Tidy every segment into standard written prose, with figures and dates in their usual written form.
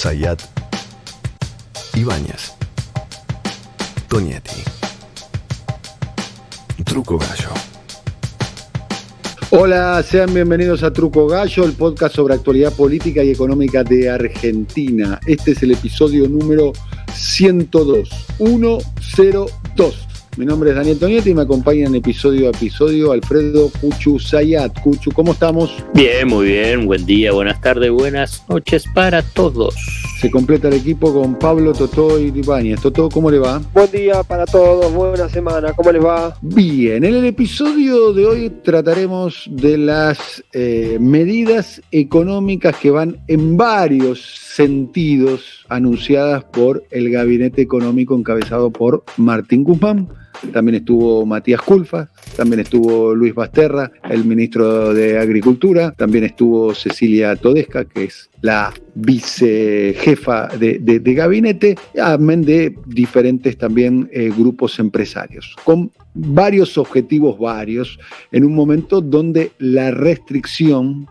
Zayat, Ibáñez, Tonietti. Truco Gallo. Hola, sean bienvenidos a Truco Gallo, el podcast sobre actualidad política y económica de Argentina. Este es el episodio número 102. Mi nombre es Daniel Tonietti y me acompaña en episodio a episodio Alfredo Cuchu Zayat. Cuchu, ¿cómo estamos? Bien, muy bien. Buen día, buenas tardes, buenas noches para todos. Se completa el equipo con Pablo, Totó y Ibáñez. Totó, ¿cómo le va? Buen día para todos, buena semana, ¿cómo les va? Bien, en el episodio de hoy trataremos de las medidas económicas que van en varios sentidos anunciadas por el Gabinete Económico encabezado por Martín Guzmán. También estuvo Matías Culfas, también estuvo Luis Basterra, el ministro de Agricultura, también estuvo Cecilia Todesca, que es la vicejefa de gabinete, amén de diferentes también grupos empresarios, con varios objetivos en un momento donde la restricción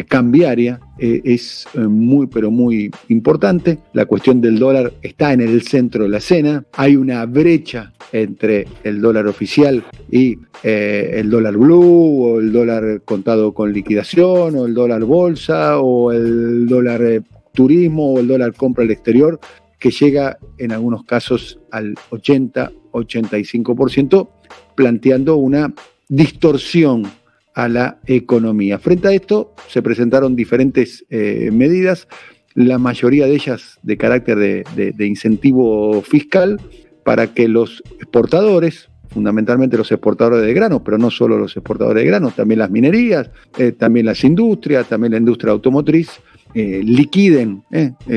cambiaria es muy pero muy importante. La cuestión del dólar está en el centro de la escena. Hay una brecha entre el dólar oficial y el dólar blue, o el dólar contado con liquidación, o el dólar bolsa, o el dólar turismo, o el dólar compra al exterior, que llega en algunos casos al 80-85%, planteando una distorsión a la economía. Frente a esto se presentaron diferentes medidas, la mayoría de ellas de carácter de incentivo fiscal para que los exportadores, fundamentalmente los exportadores de granos, pero no solo los exportadores de granos, también las minerías, también las industrias, también la industria automotriz, liquiden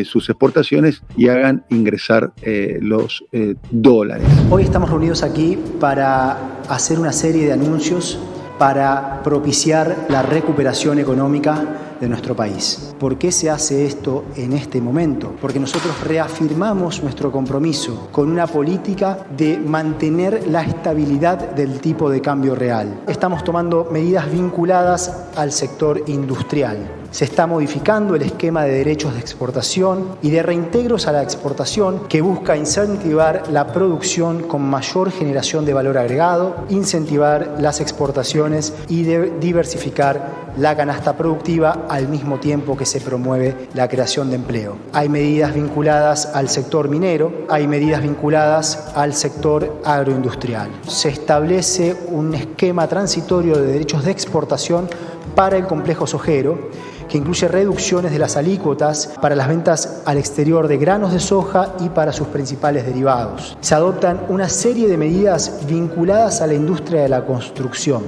sus exportaciones y hagan ingresar los dólares. Hoy estamos reunidos aquí para hacer una serie de anuncios para propiciar la recuperación económica de nuestro país. ¿Por qué se hace esto en este momento? Porque nosotros reafirmamos nuestro compromiso con una política de mantener la estabilidad del tipo de cambio real. Estamos tomando medidas vinculadas al sector industrial. Se está modificando el esquema de derechos de exportación y de reintegros a la exportación que busca incentivar la producción con mayor generación de valor agregado, incentivar las exportaciones y diversificar la canasta productiva al mismo tiempo que se promueve la creación de empleo. Hay medidas vinculadas al sector minero, hay medidas vinculadas al sector agroindustrial. Se establece un esquema transitorio de derechos de exportación para el complejo sojero, que incluye reducciones de las alícuotas para las ventas al exterior de granos de soja y para sus principales derivados. Se adoptan una serie de medidas vinculadas a la industria de la construcción.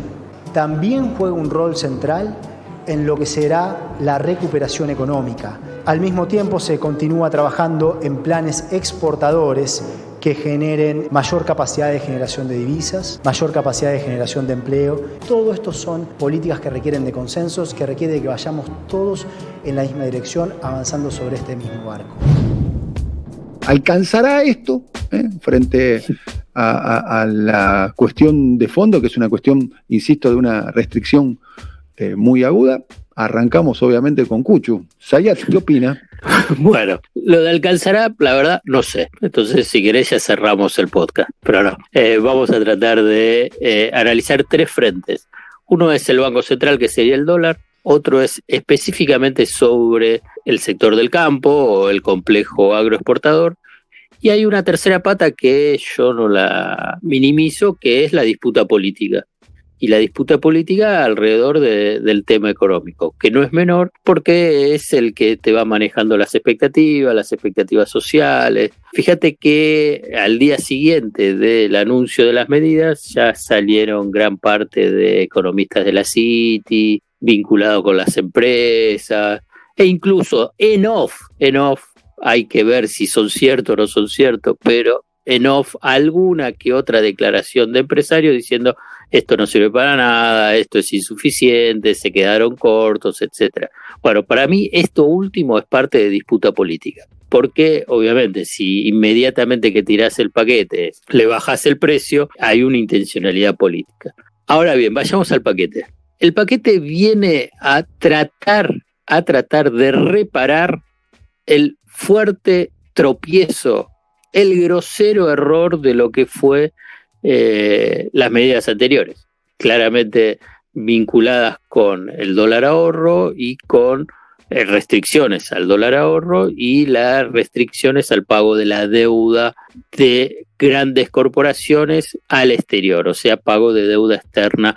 También juega un rol central en lo que será la recuperación económica. Al mismo tiempo se continúa trabajando en planes exportadores que generen mayor capacidad de generación de divisas, mayor capacidad de generación de empleo. Todo esto son políticas que requieren de consensos, que requiere de que vayamos todos en la misma dirección, avanzando sobre este mismo barco. ¿Alcanzará esto frente a la cuestión de fondo, que es una cuestión, insisto, de una restricción muy aguda? Arrancamos obviamente con Cuchu. Zayat, ¿qué opina? Bueno, lo de alcanzará, la verdad, no sé. Entonces, si querés, ya cerramos el podcast. Pero no, vamos a tratar de analizar tres frentes. Uno es el Banco Central, que sería el dólar. Otro es específicamente sobre el sector del campo o el complejo agroexportador. Y hay una tercera pata que yo no la minimizo, que es la disputa política. Y la disputa política alrededor del tema económico, que no es menor porque es el que te va manejando las expectativas sociales. Fíjate que al día siguiente del anuncio de las medidas ya salieron gran parte de economistas de la Citi, vinculados con las empresas, e incluso en off, hay que ver si son ciertos o no son ciertos, pero en off alguna que otra declaración de empresarios diciendo esto no sirve para nada, esto es insuficiente, se quedaron cortos, etcétera. Bueno, para mí esto último es parte de disputa política, porque obviamente si inmediatamente que tirás el paquete le bajás el precio, hay una intencionalidad política. Ahora bien, vayamos al paquete. El paquete viene a tratar a tratar de reparar el fuerte tropiezo, el grosero error de lo que fue las medidas anteriores, claramente vinculadas con el dólar ahorro y con restricciones al dólar ahorro y las restricciones al pago de la deuda de grandes corporaciones al exterior, o sea, pago de deuda externa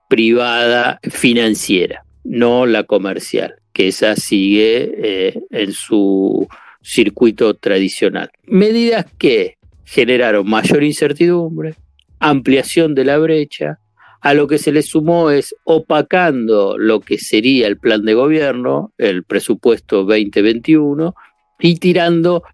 privada financiera, no la comercial, que esa sigue en su circuito tradicional. Medidas que generaron mayor incertidumbre, ampliación de la brecha, a lo que se le sumó es opacando lo que sería el plan de gobierno, el presupuesto 2021, y tirando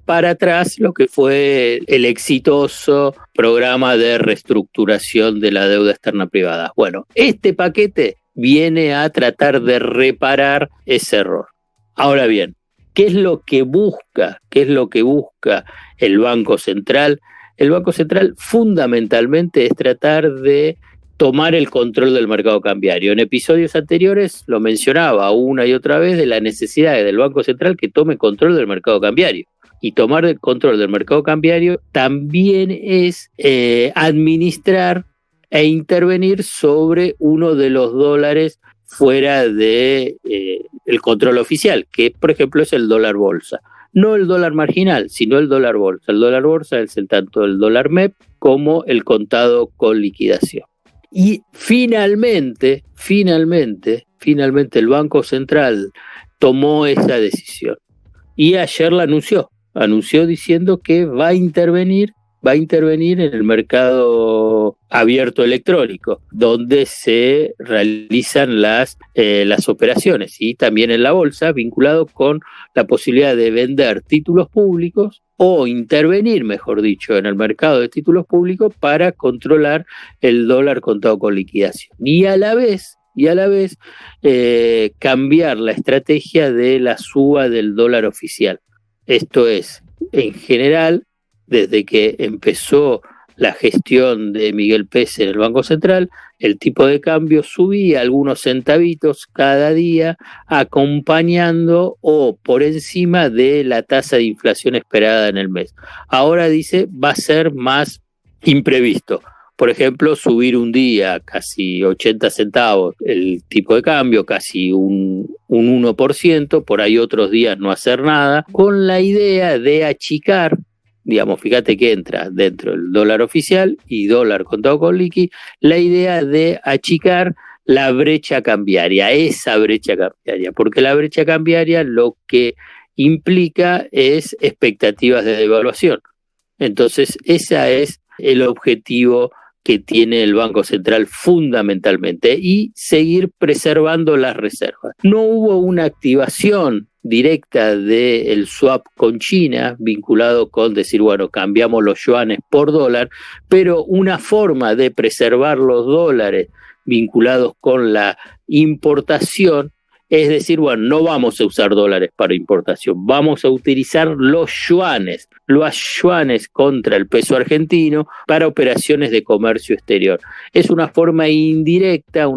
para atrás lo que fue el exitoso programa de reestructuración de la deuda externa privada. Bueno, este paquete viene a tratar de reparar ese error. Ahora bien, ¿qué es lo que busca? ¿Qué es lo que busca el Banco Central? El Banco Central fundamentalmente es tratar de tomar el control del mercado cambiario. En episodios anteriores lo mencionaba una y otra vez de la necesidad del Banco Central que tome control del mercado cambiario. Y tomar el control del mercado cambiario también es administrar e intervenir sobre uno de los dólares fuera de el control oficial, que por ejemplo es el dólar bolsa. No el dólar marginal, sino el dólar bolsa. El dólar bolsa es tanto el dólar MEP como el contado con liquidación. Y finalmente el Banco Central tomó esa decisión y ayer la anunció diciendo que va a intervenir en el mercado abierto electrónico, donde se realizan las operaciones, y también en la bolsa, vinculado con la posibilidad de vender títulos públicos o intervenir, mejor dicho, en el mercado de títulos públicos para controlar el dólar contado con liquidación. Y a la vez cambiar la estrategia de la suba del dólar oficial. Esto es, en general, desde que empezó la gestión de Miguel Pérez en el Banco Central, el tipo de cambio subía algunos centavitos cada día, acompañando o por encima de la tasa de inflación esperada en el mes. Ahora dice, va a ser más imprevisto. Por ejemplo, subir un día casi 80 centavos el tipo de cambio, casi un 1%, por ahí otros días no hacer nada, con la idea de achicar, digamos, fíjate que entra dentro del dólar oficial y dólar contado con liqui, la idea de achicar la brecha cambiaria, esa brecha cambiaria, porque la brecha cambiaria lo que implica es expectativas de devaluación. Entonces, ese es el objetivo que tiene el Banco Central fundamentalmente, y seguir preservando las reservas. No hubo una activación directa del swap con China, vinculado con decir, bueno, cambiamos los yuanes por dólar, pero una forma de preservar los dólares vinculados con la importación, es decir, bueno, no vamos a usar dólares para importación, vamos a utilizar los yuanes contra el peso argentino para operaciones de comercio exterior. Es una forma indirecta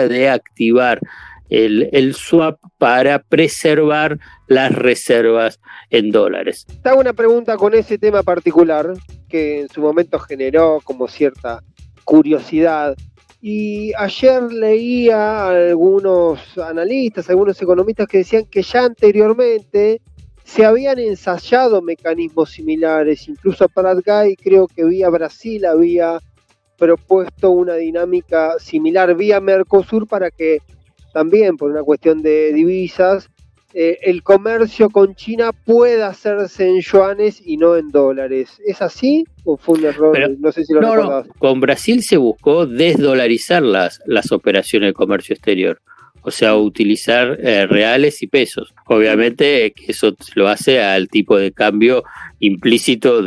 de activar el swap para preservar las reservas en dólares. Te hago una pregunta con ese tema particular que en su momento generó como cierta curiosidad. Y ayer leía a algunos analistas, algunos economistas que decían que ya anteriormente se habían ensayado mecanismos similares. Incluso Paraguay, creo que vía Brasil, había propuesto una dinámica similar vía Mercosur para que también, por una cuestión de divisas, el comercio con China pueda hacerse en yuanes y no en dólares. ¿Es así o fue un error? Pero, no sé si lo recordás. No, con Brasil se buscó desdolarizar las operaciones de comercio exterior, o sea, utilizar reales y pesos. Obviamente que eso lo hace al tipo de cambio implícito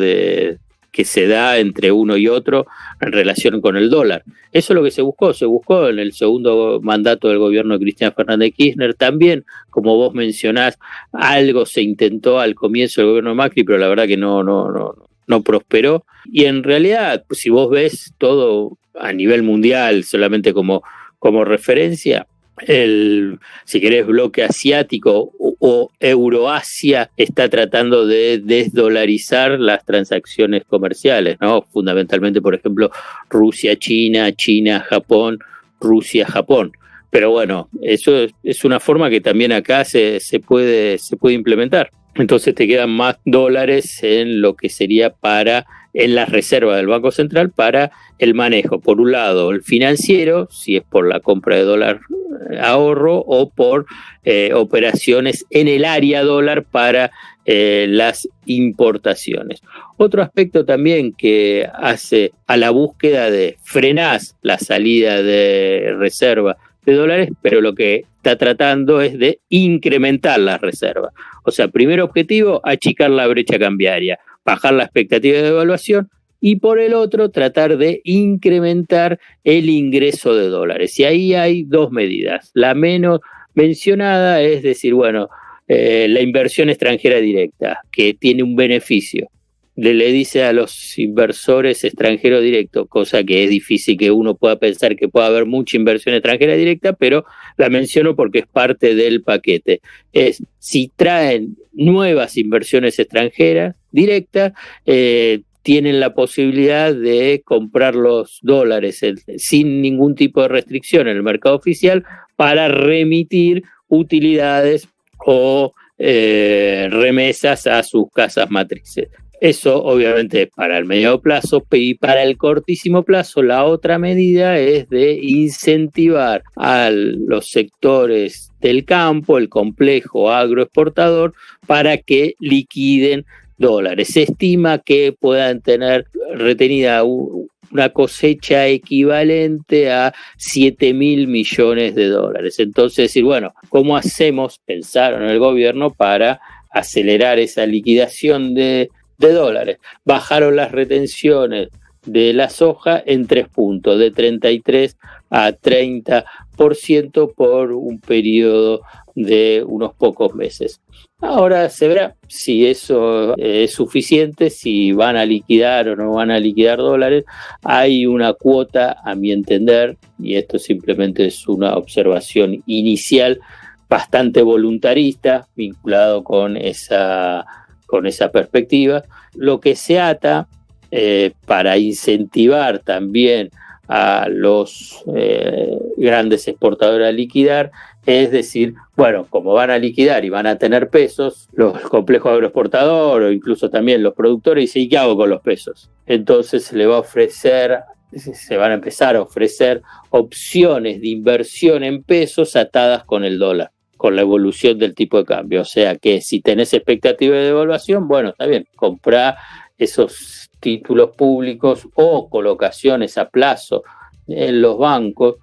que se da entre uno y otro en relación con el dólar. Eso es lo que se buscó en el segundo mandato del gobierno de Cristina Fernández de Kirchner. También, como vos mencionás, algo se intentó al comienzo del gobierno de Macri, pero la verdad que no prosperó. Y en realidad, si vos ves todo a nivel mundial, solamente como referencia, si querés, bloque asiático o Euroasia está tratando de desdolarizar las transacciones comerciales, ¿no? Fundamentalmente, por ejemplo, Rusia-China, China-Japón, Rusia-Japón. Pero bueno, eso es una forma que también acá se puede implementar. Entonces te quedan más dólares en lo que sería en las reservas del Banco Central para el manejo, por un lado, el financiero, si es por la compra de dólar ahorro, o por operaciones en el área dólar para las importaciones. Otro aspecto también que hace a la búsqueda de frenar la salida de reserva de dólares, pero lo que está tratando es de incrementar las reservas. O sea, primer objetivo, achicar la brecha cambiaria, bajar la expectativa de devaluación, y por el otro, tratar de incrementar el ingreso de dólares. Y ahí hay dos medidas. La menos mencionada es decir, bueno, la inversión extranjera directa, que tiene un beneficio. Le dice a los inversores extranjeros directos, cosa que es difícil que uno pueda pensar que pueda haber mucha inversión extranjera directa, pero la menciono porque es parte del paquete. Si traen nuevas inversiones extranjeras directas, tienen la posibilidad de comprar los dólares sin ningún tipo de restricción en el mercado oficial para remitir utilidades o remesas a sus casas matrices. Eso obviamente para el mediano plazo, y para el cortísimo plazo la otra medida es de incentivar a los sectores del campo, el complejo agroexportador, para que liquiden dólares. Se estima que puedan tener retenida una cosecha equivalente a 7.000 millones de dólares. Entonces, decir, bueno, ¿cómo hacemos? Pensaron el gobierno para acelerar esa liquidación de dólares. Bajaron las retenciones de la soja en 3 puntos, de 33 a 30% por un periodo de unos pocos meses. Ahora se verá si eso es suficiente, si van a liquidar o no van a liquidar dólares. Hay una cuota, a mi entender, y esto simplemente es una observación inicial, bastante voluntarista, vinculado con esa perspectiva, lo que se ata para incentivar también a los grandes exportadores a liquidar, es decir, bueno, como van a liquidar y van a tener pesos, los complejos agroexportadores o incluso también los productores dicen, ¿y qué hago con los pesos? Entonces se van a empezar a ofrecer opciones de inversión en pesos atadas con el dólar, con la evolución del tipo de cambio. O sea que si tenés expectativa de devaluación, bueno, está bien, comprá esos títulos públicos o colocaciones a plazo en los bancos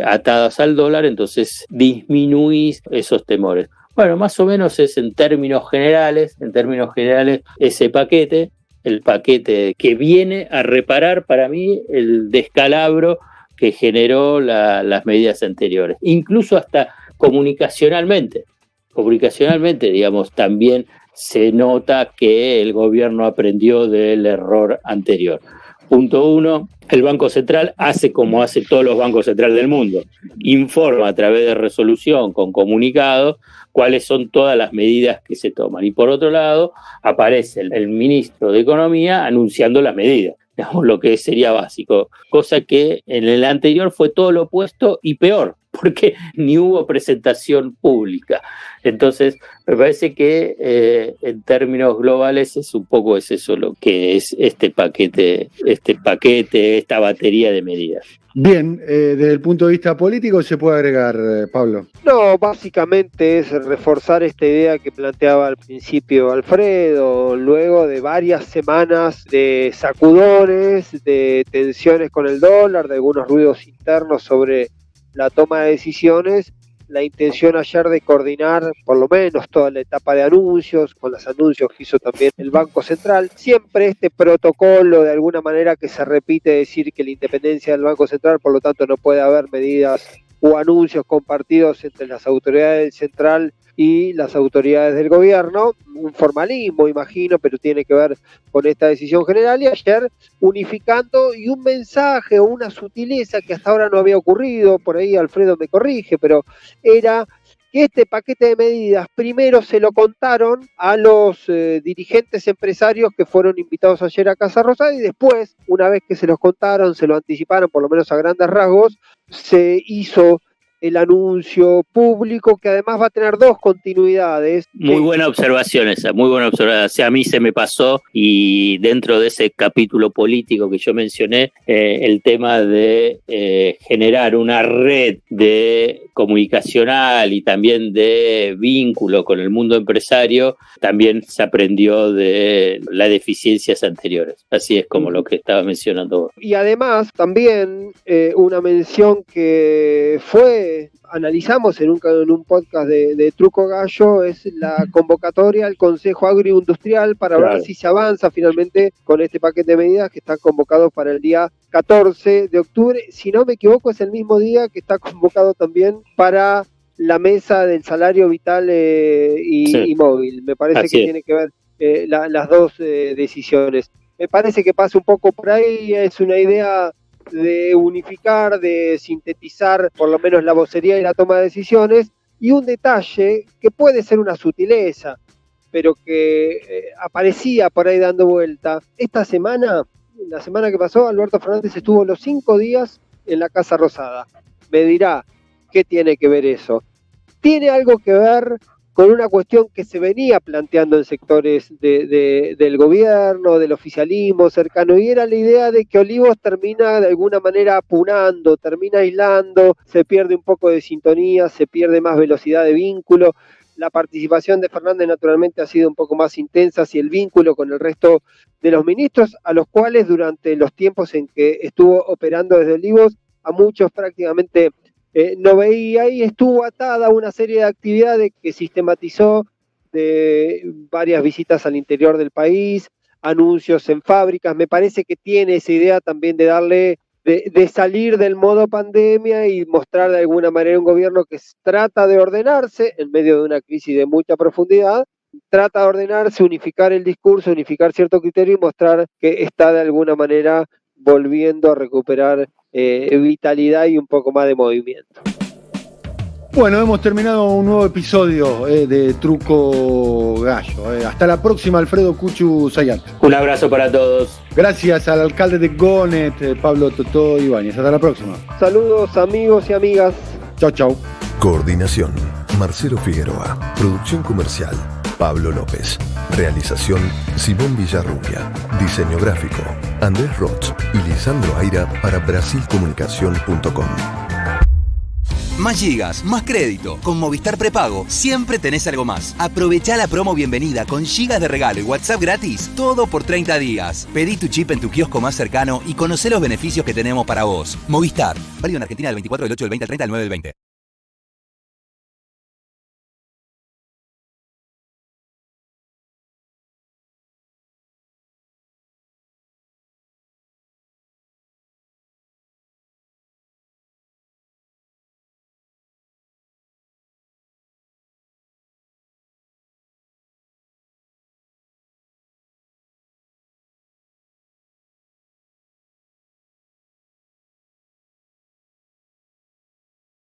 atadas al dólar, entonces disminuís esos temores. Bueno, más o menos es en términos generales ese paquete, el paquete que viene a reparar para mí el descalabro que generó las medidas anteriores, incluso hasta comunicacionalmente, digamos, también se nota que el gobierno aprendió del error anterior. Punto 1, el Banco Central hace como hace todos los bancos centrales del mundo, informa a través de resolución con comunicados cuáles son todas las medidas que se toman. Y por otro lado, aparece el ministro de Economía anunciando las medidas, digamos, lo que sería básico, cosa que en el anterior fue todo lo opuesto y peor, porque ni hubo presentación pública. Entonces, me parece que en términos globales es eso lo que es este paquete, esta batería de medidas. Bien, desde el punto de vista político, ¿se puede agregar, Pablo? No, básicamente es reforzar esta idea que planteaba al principio Alfredo, luego de varias semanas de sacudones, de tensiones con el dólar, de algunos ruidos internos sobre la toma de decisiones, la intención ayer de coordinar por lo menos toda la etapa de anuncios, con los anuncios que hizo también el Banco Central. Siempre este protocolo de alguna manera que se repite, decir que la independencia del Banco Central, por lo tanto no puede haber medidas o anuncios compartidos entre las autoridades del central y las autoridades del gobierno, un formalismo, imagino, pero tiene que ver con esta decisión general, y ayer unificando, y un mensaje o una sutileza que hasta ahora no había ocurrido, por ahí Alfredo me corrige, pero era que este paquete de medidas primero se lo contaron a los dirigentes empresarios que fueron invitados ayer a Casa Rosada, y después, una vez que se los contaron, se lo anticiparon, por lo menos a grandes rasgos, se hizo el anuncio público, que además va a tener dos continuidades. Muy buena observación esa, muy buena observación. O sea, a mí se me pasó, y dentro de ese capítulo político que yo mencioné, el tema de generar una red de comunicacional y también de vínculo con el mundo empresario, también se aprendió de las deficiencias anteriores. Así es como lo que estaba mencionando vos. Y además también una mención que analizamos en un podcast de Truco Gallo, es la convocatoria al Consejo Agroindustrial para ver si se avanza finalmente con este paquete de medidas que está convocado para el día 14 de octubre. Si no me equivoco, es el mismo día que está convocado también para la mesa del salario vital y móvil. Me parece que tiene que ver las dos decisiones. Me parece que pasa un poco por ahí, es una idea de unificar, de sintetizar por lo menos la vocería y la toma de decisiones, y un detalle que puede ser una sutileza, pero que aparecía por ahí dando vuelta. Esta semana, la semana que pasó, Alberto Fernández estuvo los 5 días en la Casa Rosada. Me dirá, ¿qué tiene que ver eso? Tiene algo que ver con una cuestión que se venía planteando en sectores del gobierno, del oficialismo cercano, y era la idea de que Olivos termina de alguna manera apunando, termina aislando, se pierde un poco de sintonía, se pierde más velocidad de vínculo. La participación de Fernández naturalmente ha sido un poco más intensa, y el vínculo con el resto de los ministros, a los cuales durante los tiempos en que estuvo operando desde Olivos, a muchos prácticamente no veía, y estuvo atada a una serie de actividades que sistematizó, de varias visitas al interior del país, anuncios en fábricas. Me parece que tiene esa idea también de darle, de salir del modo pandemia y mostrar de alguna manera un gobierno que trata de ordenarse en medio de una crisis de mucha profundidad, trata de ordenarse, unificar el discurso, unificar cierto criterio y mostrar que está de alguna manera volviendo a recuperar vitalidad y un poco más de movimiento. Bueno, hemos terminado un nuevo episodio de Truco Gallo. Hasta la próxima, Alfredo Cuchu Sayat. Un abrazo para todos. Gracias al alcalde de Gonet, Pablo Totó Ibáñez. Hasta la próxima. Saludos, amigos y amigas. Chau, chau. Coordinación, Marcelo Figueroa. Producción comercial, Pablo López. Realización, Simón Villarrubia. Diseño gráfico, Andrés Roch y Lisandro Aira para brasilcomunicación.com. Más gigas, más crédito. Con Movistar Prepago siempre tenés algo más. Aprovechá la promo bienvenida con gigas de regalo y WhatsApp gratis, todo por 30 días. Pedí tu chip en tu kiosco más cercano y conocé los beneficios que tenemos para vos. Movistar. Válido en Argentina del 24 del 8 del 20 al 30 del 9 del 20.